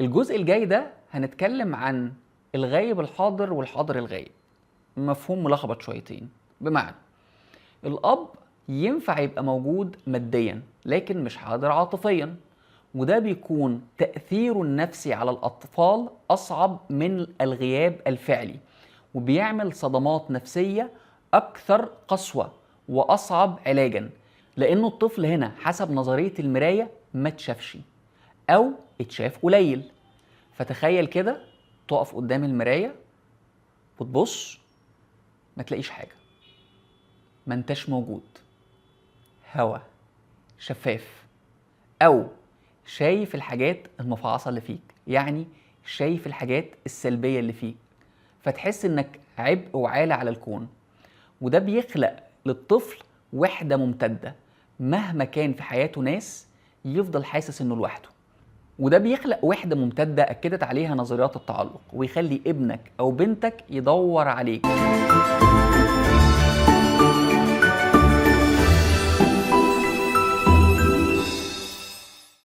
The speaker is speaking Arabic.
الجزء الجاي ده هنتكلم عن الغايب الحاضر والحاضر الغايب. مفهوم ملخبط شويتين. بمعنى الأب ينفع يبقى موجود ماديا لكن مش حاضر عاطفيا، وده بيكون تأثيره النفسي على الأطفال أصعب من الغياب الفعلي، وبيعمل صدمات نفسية أكثر قسوة وأصعب علاجا، لأنه الطفل هنا حسب نظرية المراية ما تشافش أو اتشاف قليل. فتخيل كده تقف قدام المراية وتبص ما تلاقيش حاجة، ما انتش موجود، هوا شفاف، أو شايف الحاجات المفعصة اللي فيك، يعني شايف الحاجات السلبية اللي فيك، فتحس انك عبء وعالة على الكون. وده بيخلق للطفل وحدة ممتدة، مهما كان في حياته ناس يفضل حاسس انه لوحده. وده بيخلق وحدة ممتدة أكدت عليها نظريات التعلق، ويخلي ابنك أو بنتك يدور عليك.